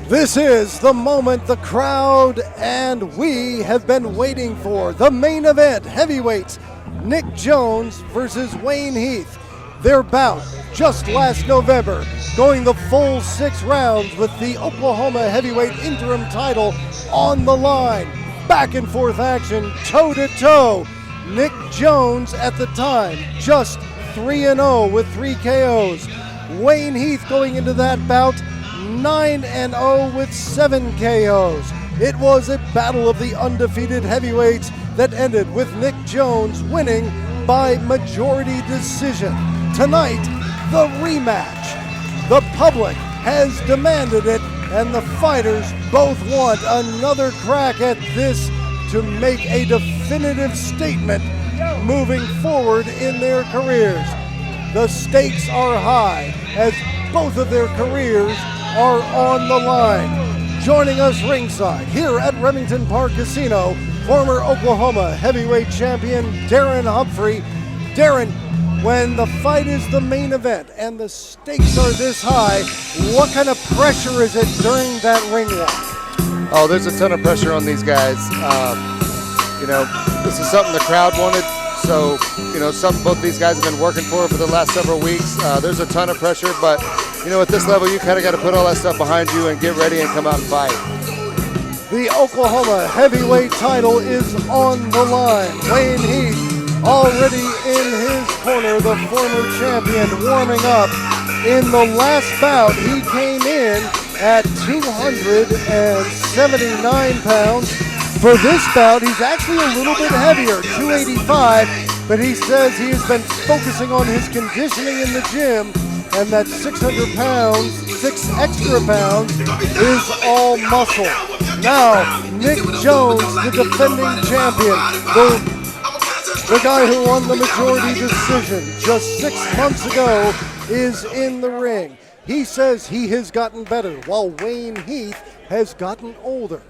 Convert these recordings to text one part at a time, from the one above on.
This is the moment the crowd and we have been waiting for. The main event, heavyweights, Nick Jones versus Wayne Heath. Their bout just last November, going the full 6 rounds with the Oklahoma heavyweight interim title on the line. Back and forth action, toe to toe. Nick Jones at the time, just 3-0 with 3 KOs. Wayne Heath going into that bout 9-0 with 7 KOs. It was a battle of the undefeated heavyweights that ended with Nick Jones winning by majority decision. Tonight, the rematch. The public has demanded it, and the fighters both want another crack at this to make a definitive statement moving forward in their careers. The stakes are high as both of their careers are on the line. Joining us ringside here at Remington Park Casino, former Oklahoma heavyweight champion Darren Humphrey. Darren, when the fight is the main event and the stakes are this high, what kind of pressure is it during that ring walk? Oh, there's a ton of pressure on these guys. This is something the crowd wanted. So, something both these guys have been working for the last several weeks. There's a ton of pressure, but, at this level, you kind of got to put all that stuff behind you and get ready and come out and fight. The Oklahoma heavyweight title is on the line. Wayne Heath already in his corner, the former champion, warming up. In the last bout, he came in at 279 pounds. For this bout, he's actually a little bit heavier, 285, but he says he has been focusing on his conditioning in the gym, and that 600 pounds, 6 extra pounds, is all muscle. Now, Nick Jones, the defending champion, the guy who won the majority decision just 6 months ago, is in the ring. He says he has gotten better, while Wayne Heath has gotten older.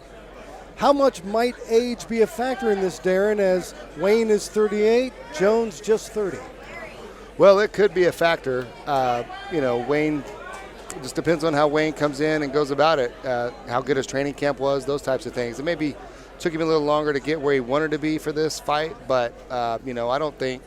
How much might age be a factor in this, Darren, as Wayne is 38, Jones just 30? Well, it could be a factor. Wayne, it just depends on how Wayne comes in and goes about it, how good his training camp was, those types of things. It maybe took him a little longer to get where he wanted to be for this fight, but, I don't think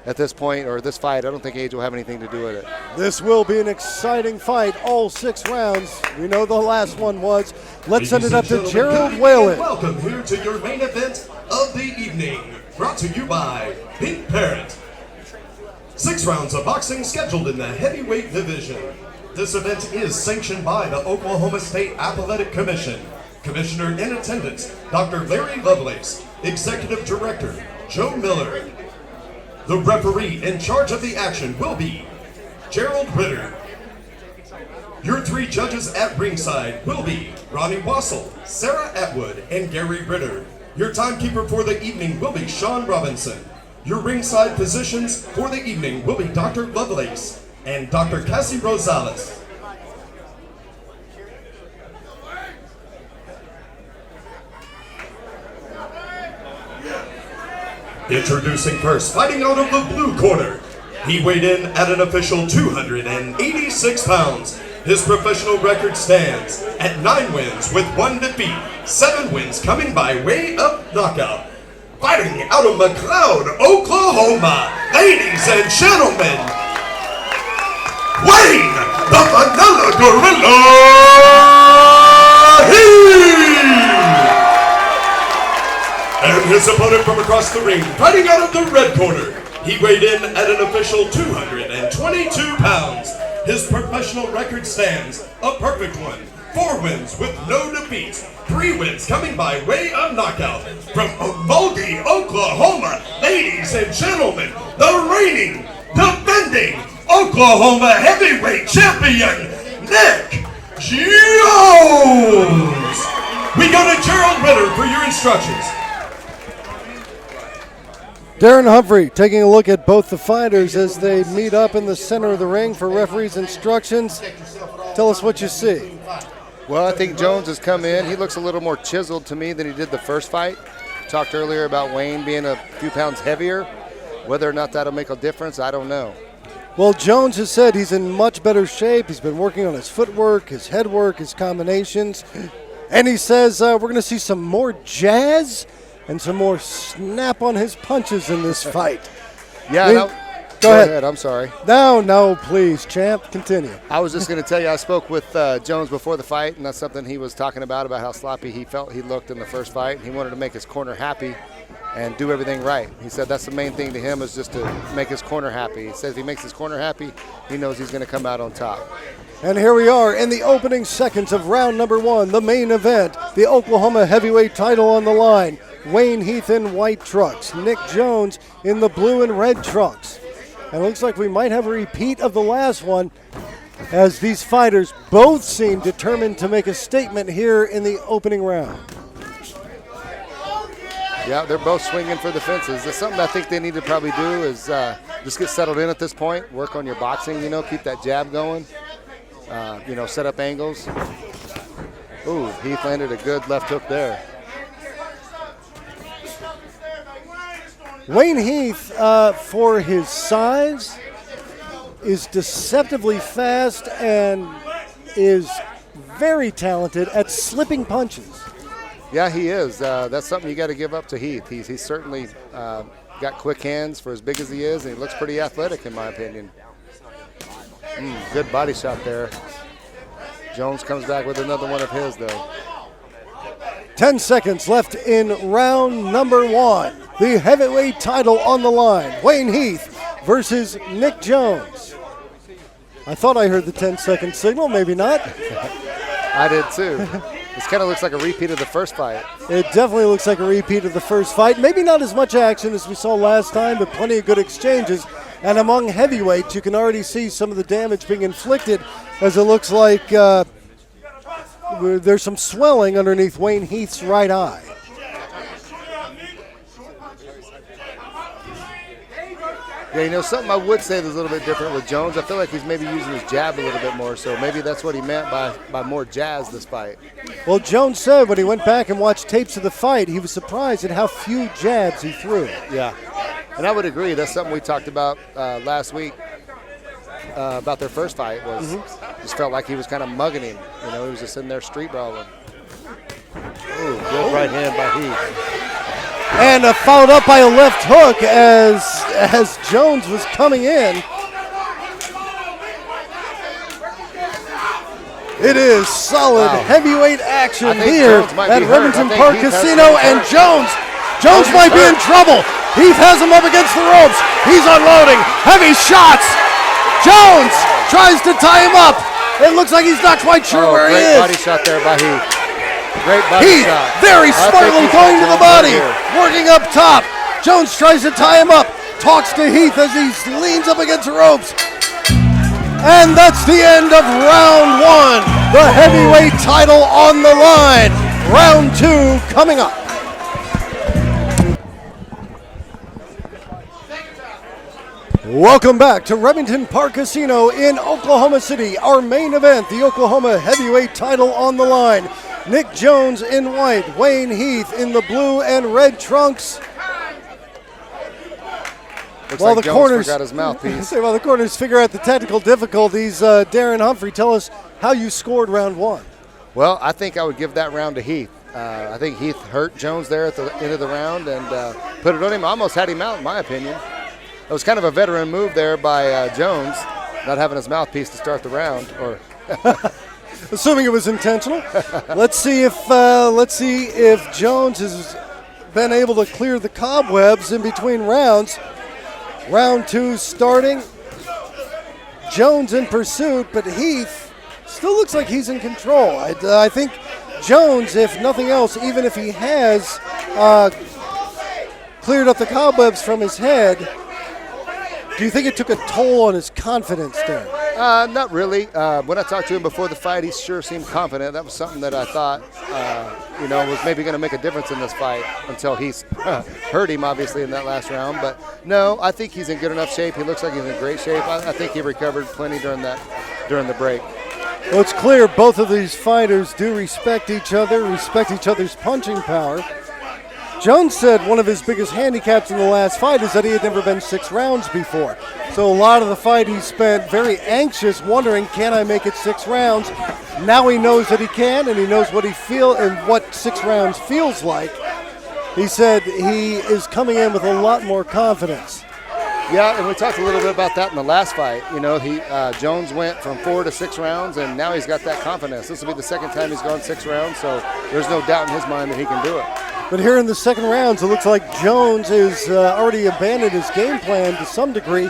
at this point, or this fight, I don't think age will have anything to do with it. This will be an exciting fight, all 6 rounds. We know the last one was. Let's send it up to Gerald Whalen. Welcome here to your main event of the evening, brought to you by Pink Parrot. 6 rounds of boxing scheduled in the heavyweight division. This event is sanctioned by the Oklahoma State Athletic Commission. Commissioner in attendance, Dr. Larry Lovelace. Executive Director, Joe Miller. The referee in charge of the action will be Gerald Ritter. Your 3 judges at ringside will be Ronnie Wassel, Sarah Atwood, and Gary Ritter. Your timekeeper for the evening will be Sean Robinson. Your ringside positions for the evening will be Dr. Lovelace and Dr. Cassie Rosales. Introducing first, fighting out of the blue corner. He weighed in at an official 286 pounds. His professional record stands at 9 wins with 1 defeat, 7 wins coming by way of knockout. Fighting out of McLeod, Oklahoma, ladies and gentlemen, Wayne, the Vanilla Gorilla Heath! And his opponent from across the ring, fighting out of the red corner. He weighed in at an official 222 pounds. His professional record stands a perfect one. 4 wins with no defeats. 3 wins coming by way of knockout. From Uvalde, Oklahoma, ladies and gentlemen, the reigning, defending Oklahoma heavyweight champion, Nick Jones. We go to Gerald Ritter for your instructions. Darren Humphrey taking a look at both the fighters as they meet up in the center of the ring for referee's instructions. Tell us what you see. Well, I think Jones has come in. He looks a little more chiseled to me than he did the first fight. Talked earlier about Wayne being a few pounds heavier. Whether or not that'll make a difference, I don't know. Well, Jones has said he's in much better shape. He's been working on his footwork, his head work, his combinations. And he says we're going to see some more jazz and some more snap on his punches in this fight. Yeah, go ahead. I'm sorry. No, please, champ, continue. I was just going to tell you, I spoke with Jones before the fight, and that's something he was talking about how sloppy he felt he looked in the first fight. He wanted to make his corner happy and do everything right. He said that's the main thing to him, is just to make his corner happy. He says if he makes his corner happy, he knows he's going to come out on top. And here we are in the opening seconds of round number 1, the main event, the Oklahoma heavyweight title on the line. Wayne Heath in white trunks, Nick Jones in the blue and red trunks. And it looks like we might have a repeat of the last one, as these fighters both seem determined to make a statement here in the opening round. Yeah, they're both swinging for the fences. That's something I think they need to probably do, is just get settled in at this point, work on your boxing, keep that jab going, set up angles. Ooh, Heath landed a good left hook there. Wayne Heath, for his size, is deceptively fast and is very talented at slipping punches. Yeah, he is. That's something you got to give up to Heath. He's certainly got quick hands for as big as he is, and he looks pretty athletic in my opinion. Good body shot there. Jones comes back with another one of his, though. 10 seconds left in round number 1. The heavyweight title on the line. Wayne Heath versus Nick Jones. I thought I heard the 10-second signal, maybe not. I did too. This kind of looks like a repeat of the first fight. It definitely looks like a repeat of the first fight. Maybe not as much action as we saw last time, but plenty of good exchanges. And among heavyweights, you can already see some of the damage being inflicted, as it looks like there's some swelling underneath Wayne Heath's right eye. Yeah, something I would say that's a little bit different with Jones. I feel like he's maybe using his jab a little bit more, so maybe that's what he meant by more jazz this fight. Well, Jones said when he went back and watched tapes of the fight, he was surprised at how few jabs he threw. Yeah, and I would agree. That's something we talked about last week about their first fight. Just felt like he was kind of mugging him. He was just in there street brawling. Ooh, good right hand by Heath. And followed up by a left hook as Jones was coming in. It is solid heavyweight action here at Remington Park Casino, and Jones might be in trouble. Heath has him up against the ropes. He's unloading heavy shots. Jones tries to tie him up. It looks like he's not quite sure where he is. Great body shot there by Heath. Great body Heath shot. very smartly going to the body, working up top. Jones tries to tie him up, talks to Heath as he leans up against the ropes. And that's the end of round 1. The heavyweight title on the line. Round 2 coming up. Welcome back to Remington Park Casino in Oklahoma City. Our main event, the Oklahoma heavyweight title on the line. Nick Jones in white, Wayne Heath in the blue and red trunks. Looks like Jones forgot his mouthpiece. While the corners figure out the technical difficulties, Darren Humphrey, tell us how you scored round 1. Well, I think I would give that round to Heath. I think Heath hurt Jones there at the end of the round and put it on him. Almost had him out, in my opinion. It was kind of a veteran move there by Jones, not having his mouthpiece to start the round. Assuming it was intentional. Let's see if Jones has been able to clear the cobwebs in between rounds. Round 2 starting. Jones in pursuit, but Heath still looks like he's in control. I think Jones, if nothing else, even if he has cleared up the cobwebs from his head, do you think it took a toll on his confidence there? Not really. When I talked to him before the fight, he sure seemed confident. That was something that I thought, was maybe going to make a difference in this fight until he hurt him, obviously, in that last round. But no, I think he's in good enough shape. He looks like he's in great shape. I think he recovered plenty during the break. Well, it's clear both of these fighters do respect each other, respect each other's punching power. Jones said one of his biggest handicaps in the last fight is that he had never been 6 rounds before. So a lot of the fight he spent very anxious, wondering, can I make it 6 rounds? Now he knows that he can, and he knows what he feels and what 6 rounds feels like. He said he is coming in with a lot more confidence. Yeah, and we talked a little bit about that in the last fight. You know, Jones went from 4 to 6 rounds, and now he's got that confidence. This will be the second time he's gone 6 rounds, so there's no doubt in his mind that he can do it. But here in the second rounds, it looks like Jones has already abandoned his game plan to some degree.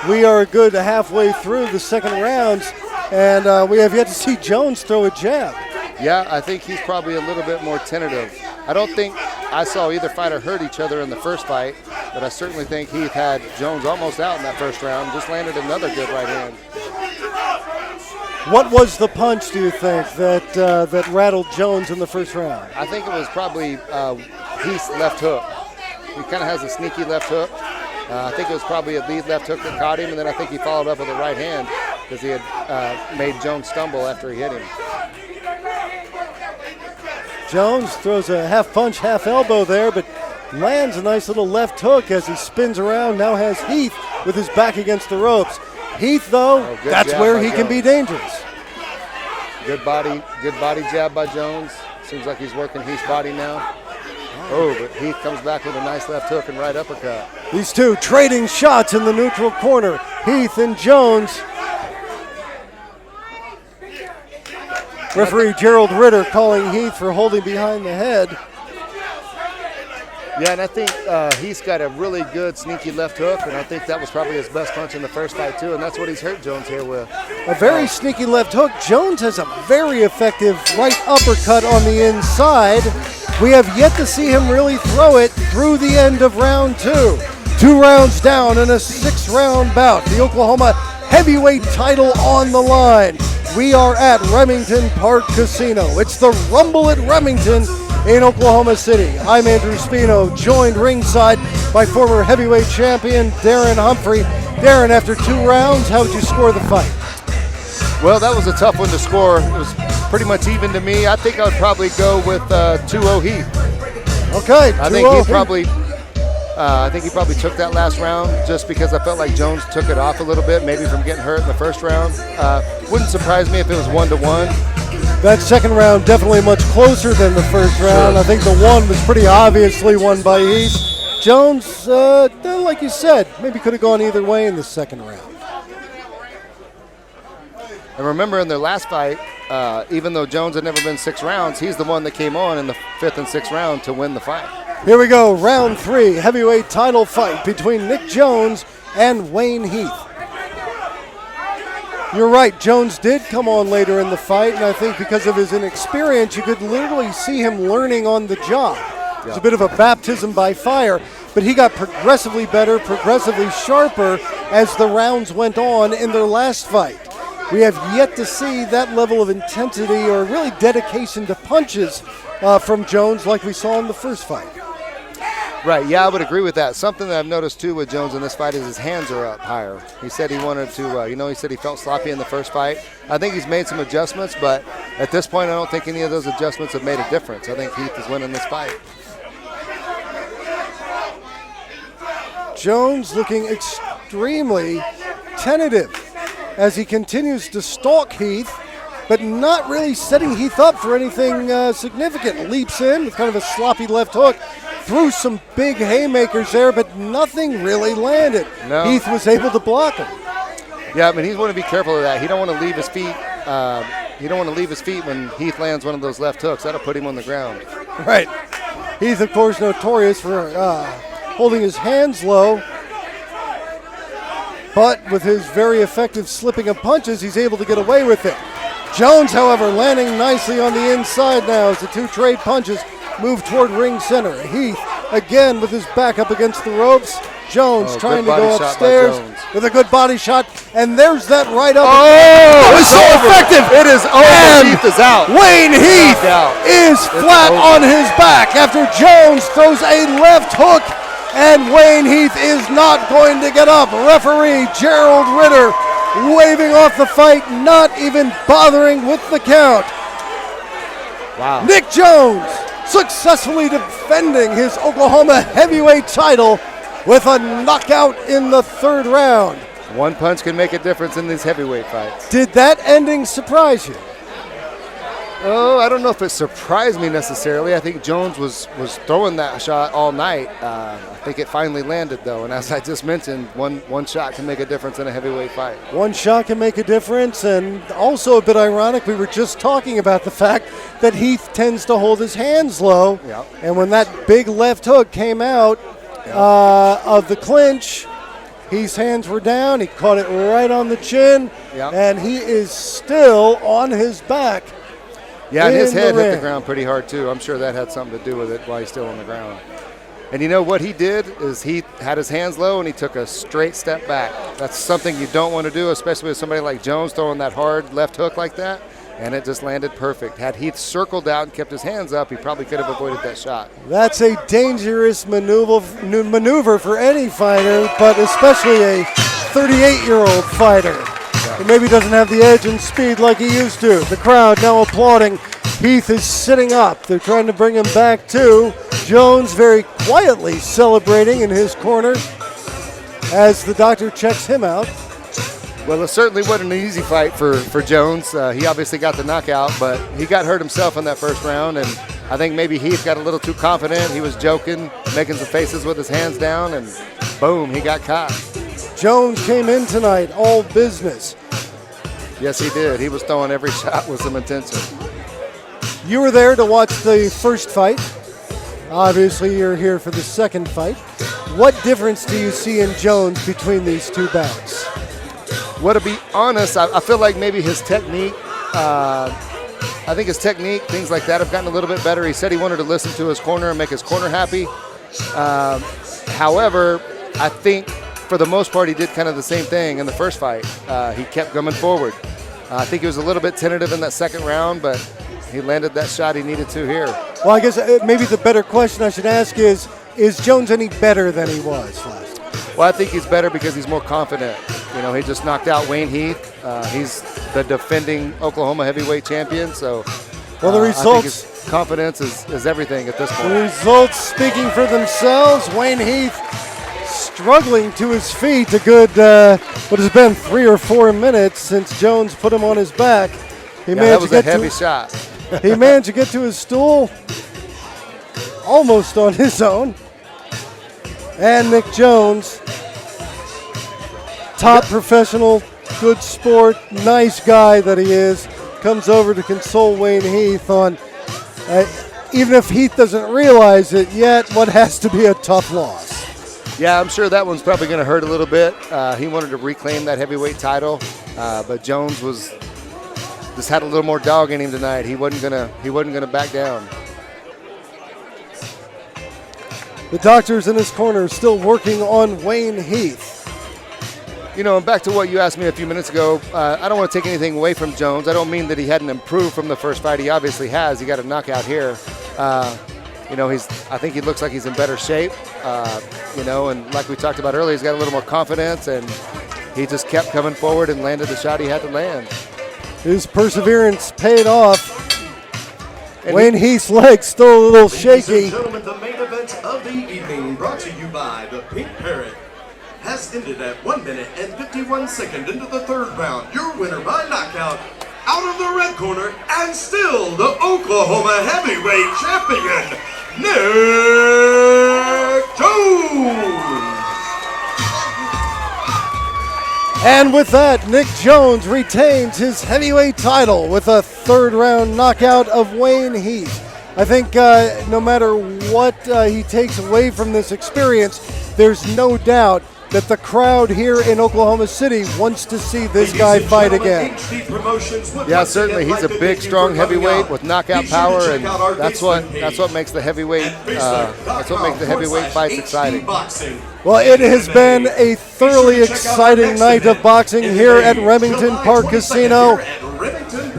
We are a good halfway through the second rounds, and we have yet to see Jones throw a jab. Yeah, I think he's probably a little bit more tentative. I don't think I saw either fighter hurt each other in the first fight, but I certainly think Heath had Jones almost out in that first round, just landed another good right hand. What was the punch, do you think, that rattled Jones in the first round? I think it was probably Heath's left hook. He kind of has a sneaky left hook. I think it was probably a lead left hook that caught him, and then I think he followed up with a right hand because he had made Jones stumble after he hit him. Jones throws a half punch, half elbow there, but lands a nice little left hook as he spins around. Now has Heath with his back against the ropes. Heath, though, that's where he can be dangerous. Good body jab by Jones. Seems like he's working Heath's body now. Oh, but Heath comes back with a nice left hook and right uppercut. These two trading shots in the neutral corner. Heath and Jones. Referee Gerald Ritter calling Heath for holding behind the head. Yeah, and I think Heath's got a really good sneaky left hook, and I think that was probably his best punch in the first fight too, and that's what he's hurt Jones here with. A very sneaky left hook. Jones has a very effective right uppercut on the inside. We have yet to see him really throw it through the end of round 2. 2 rounds down in a 6-round bout. The Oklahoma heavyweight title on the line. We are at Remington Park Casino. It's the Rumble at Remington in Oklahoma City. I'm Andrew Spino, joined ringside by former heavyweight champion Darren Humphrey. Darren, after 2 rounds, how would you score the fight? Well, that was a tough one to score. It was pretty much even to me. I think I would probably go with 2-0 Heath. Okay, 2-0 I think he probably took that last round just because I felt like Jones took it off a little bit, maybe from getting hurt in the first round. Wouldn't surprise me if it was 1-1. That second round definitely much closer than the first round. Sure. I think the one was pretty obviously won by Heath. Jones, like you said, maybe could have gone either way in the second round. And remember in their last fight, even though Jones had never been 6 rounds, he's the one that came on in the 5th and 6th round to win the fight. Here we go, round 3, heavyweight title fight between Nick Jones and Wayne Heath. You're right, Jones did come on later in the fight, and I think because of his inexperience, you could literally see him learning on the job. Yeah. It's a bit of a baptism by fire, but he got progressively better, progressively sharper as the rounds went on in their last fight. We have yet to see that level of intensity or really dedication to punches from Jones like we saw in the first fight. Right, yeah, I would agree with that. Something that I've noticed too with Jones in this fight is his hands are up higher. He said he wanted to, he said he felt sloppy in the first fight. I think he's made some adjustments, but at this point I don't think any of those adjustments have made a difference. I think Heath is winning this fight. Jones looking extremely tentative as he continues to stalk Heath, but not really setting Heath up for anything significant. Leaps in with kind of a sloppy left hook, threw some big haymakers there, but nothing really landed. No. Heath was able to block him. Yeah, I mean, he's going to be careful of that. He don't want to leave his feet. He don't want to leave his feet when Heath lands one of those left hooks. That'll put him on the ground. Right. Heath, of course, notorious for holding his hands low. But with his very effective slipping of punches, he's able to get away with it. Jones, however, landing nicely on the inside now as the 2 trade punches move toward ring center. Heath, again, with his back up against the ropes. Jones trying to go upstairs with a good body shot. And there's that right up. Oh, it's so effective. It is over. And Heath is out. Wayne Heath is flat on his back after Jones throws a left hook. And Wayne Heath is not going to get up. Referee Gerald Ritter waving off the fight, not even bothering with the count. Wow. Nick Jones successfully defending his Oklahoma heavyweight title with a knockout in the third round. One punch can make a difference in these heavyweight fights. Did that ending surprise you? Oh, I don't know if it surprised me necessarily. I think Jones was throwing that shot all night. I think it finally landed, though. And as I just mentioned, one shot can make a difference in a heavyweight fight. One shot can make a difference, and also a bit ironic, we were just talking about the fact that Heath tends to hold his hands low. Yep. And when that big left hook came out of the clinch, Heath's hands were down. He caught it right on the chin, and he is still on his back. Yeah, and his head hit the ground pretty hard, too. I'm sure that had something to do with it while he's still on the ground. And you know what he did is he had his hands low and he took a straight step back. That's something you don't want to do, especially with somebody like Jones throwing that hard left hook like that. And it just landed perfect. Had Heath circled out and kept his hands up, he probably could have avoided that shot. That's a dangerous maneuver for any fighter, but especially a 38-year-old fighter. He maybe doesn't have the edge and speed like he used to. The crowd now applauding. Heath is sitting up. They're trying to bring him back too. Jones very quietly celebrating in his corner as the doctor checks him out. Well, it certainly wasn't an easy fight for Jones. He obviously got the knockout, but he got hurt himself in that first round, and I think maybe Heath got a little too confident. He was joking, making some faces with his hands down, and boom, he got caught. Jones came in tonight, all business. Yes, he did. He was throwing every shot with some intention. You were there to watch the first fight. Obviously, you're here for the second fight. What difference do you see in Jones between these two bouts? Well, to be honest, I feel like maybe his technique, I think his technique, things like that have gotten a little bit better. He said he wanted to listen to his corner and make his corner happy. However, I think for the most part, he did kind of the same thing in the first fight. He kept coming forward. I think he was a little bit tentative in that second round, but he landed that shot he needed to here. Well, I guess maybe the better question I should ask is Jones any better than he was last time? Well, I think he's better because he's more confident. You know, he just knocked out Wayne Heath. He's the defending Oklahoma heavyweight champion, so well, the results, I think his confidence is everything at this point. The results speaking for themselves. Wayne Heath struggling to his feet a good, what has been 3 or 4 minutes since Jones put him on his back. That was a heavy shot. He managed to get to his stool almost on his own. And Nick Jones, top professional, good sport, nice guy that he is, comes over to console Wayne Heath on, even if Heath doesn't realize it yet, what has to be a tough loss. Yeah, I'm sure that one's probably going to hurt a little bit. He wanted to reclaim that heavyweight title, but Jones just had a little more dog in him tonight. He wasn't gonna back down. The doctors in his corner still working on Wayne Heath. You know, and back to what you asked me a few minutes ago, I don't want to take anything away from Jones. I don't mean that he hadn't improved from the first fight. He obviously has. He got a knockout here. You know, I think he looks like he's in better shape. You know, and like we talked about earlier, he's got a little more confidence, and he just kept coming forward and landed the shot he had to land. His perseverance paid off. And Wayne Heath's legs still a little shaky. Ladies and gentlemen, the main event of the evening, brought to you by the Pink Parrot, has ended at 1 minute and 51 seconds into the third round. Your winner by knockout, out of the red corner, and still the Oklahoma heavyweight champion, Nick Jones. And with that, Nick Jones retains his heavyweight title with a third round knockout of Wayne Heath. I think no matter what he takes away from this experience, there's no doubt that the crowd here in Oklahoma City wants to see this guy fight again. Yeah, certainly. He's a big, strong heavyweight with knockout power, and that's what makes the heavyweight fights exciting. Well, it has been a thoroughly exciting night of boxing here at Remington Park Casino.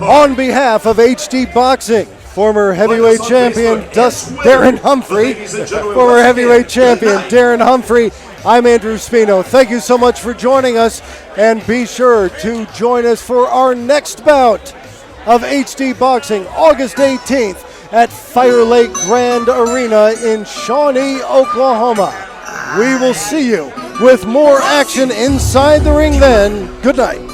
On behalf of HD Boxing, former heavyweight champion Darren Humphrey, former heavyweight champion Darren Humphrey, I'm Andrew Spino. Thank you so much for joining us, and be sure to join us for our next bout of HD Boxing, August 18th at Fire Lake Grand Arena in Shawnee, Oklahoma. We will see you with more action inside the ring then. Good night.